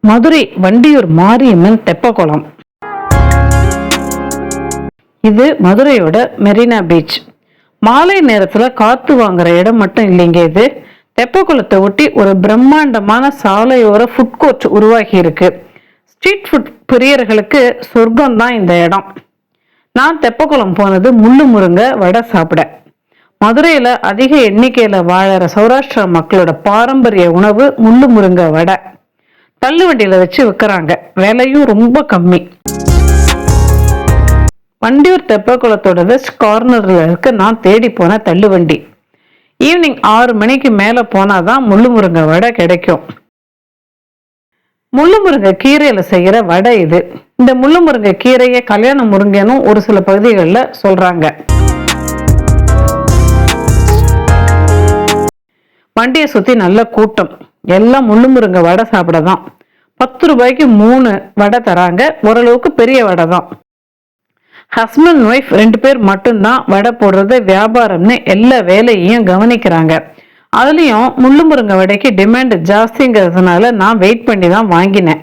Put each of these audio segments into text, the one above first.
மதுரை வண்டியூர் மாரியம்மன் தெப்பக்குளம். இது மதுரையோட மெரினா பீச். மாலை நேரத்துல காத்து வாங்குற இடம் மட்டும் இல்லைங்க. இது தெப்பக்குளத்தை ஒட்டி ஒரு பிரம்மாண்டமான சாலையோர ஃபுட் கோர்ட் உருவாகி இருக்கு. ஸ்ட்ரீட் ஃபுட் பிரியர்களுக்கு சொர்க்கம் தான் இந்த இடம். நான் தெப்பக்குளம் போனது முள்ளு முருங்கை வடை சாப்பிட. மதுரையில அதிக எண்ணிக்கையில வாழற சௌராஷ்டிரா மக்களோட பாரம்பரிய உணவு முள்ளு முருங்கை வடை. தள்ளு வண்டியில வச்சு விற்கிறாங்க. விலையும் ரொம்ப கம்மி. வண்டியூர் தெப்பக்குளத்தோட வெஸ்ட் கார்னர்ல இருக்க நான் தேடி போன தள்ளு வண்டி. ஈவினிங் 6 மணிக்கு மேல போனாதான் முள்ளு முருங்கை வடை கிடைக்கும். முள்ளு முருங்கை கீரையில செய்யற வடை இது. இந்த முள்ளு முருங்கை கீரையை கல்யாண முருங்கைன்னு ஒரு சில பகுதிகளில் சொல்றாங்க. வண்டியை சுத்தி நல்ல கூட்டம். எல்லாம் முள்ளு முருங்கை வடை சாப்பிடதான். 10 ரூபாய்க்கு 3 வடை தராங்க. ஓரளவுக்கு பெரிய வடை தான். ஹஸ்பண்ட் ஒய்ஃப் 2 பேர் மட்டும்தான் வடை போடுறது வியாபாரம்னு எல்லா வேலையையும் கவனிக்கிறாங்க. அதுலயும் முள்ளு முருங்கை வடைக்கு டிமாண்ட் ஜாஸ்திங்கிறதுனால நான் வெயிட் பண்ணி தான் வாங்கினேன்.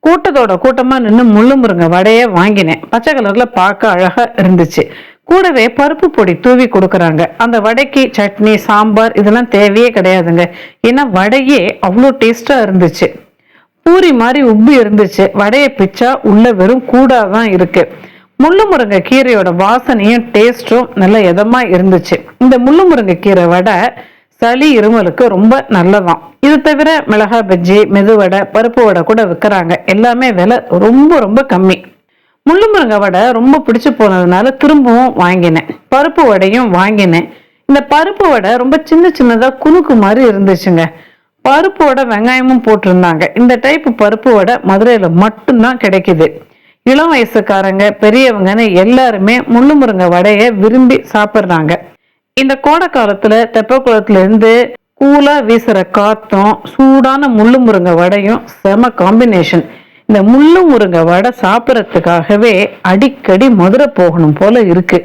கூட்டத்தோட கூட்டமா நின்று முள்ளு முருங்கை வடையை வாங்கினேன். பச்சை கலர்ல பார்க்க அழகா இருந்துச்சு. கூடவே பருப்பு பொடி தூவி கொடுக்கறாங்க. அந்த வடைக்கு சட்னி சாம்பார் இதெல்லாம் தேவையே கிடையாதுங்க. ஏன்னா வடையே அவ்வளோ டேஸ்டா இருந்துச்சு. பூரி மாதிரி உப்பி இருந்துச்சு. வடையை பிச்சா உள்ள வெறும் கூடாதான் இருக்கு. முள்ளு முருங்கை கீரையோட வாசனையும் டேஸ்டும் நல்ல இதமா இருந்துச்சு. இந்த முள்ளு முருங்கை கீரை வடை சளி இருமலுக்கு ரொம்ப நல்லதான். இது தவிர மிளகாய் பஜ்ஜி, மெதுவடை, பருப்பு வடை கூட விற்கிறாங்க. எல்லாமே விலை ரொம்ப ரொம்ப கம்மி. முள்ளு முருங்கை வடை ரொம்ப பிடிச்சு போனதுனால திரும்பவும் வாங்கினேன். பருப்பு வடையும் வாங்கினேன். இந்த பருப்பு வடை ரொம்ப சின்ன சின்னதா குணுக்கு மாதிரி இருந்துச்சுங்க. பருப்பு வடை வெங்காயமும் போட்டிருந்தாங்க. இந்த டைப் பருப்பு வடை மதுரையில மட்டும்தான் கிடைக்குது. இளம் வயசுக்காரங்க பெரியவங்கன்னு எல்லாருமே முள்ளு முருங்கை வடையை விரும்பி சாப்பிட்றாங்க. இந்த கோடை காலத்துல தெப்பக்குளத்துல இருந்து கூலா வீசுற காத்தும் சூடான முள்ளு முருங்கை வடையும் செம காம்பினேஷன். இந்த முள்ளு முருங்கை வடை சாப்பிட்றதுக்காகவே அடிக்கடி மதுரை போகணும் போல இருக்கு.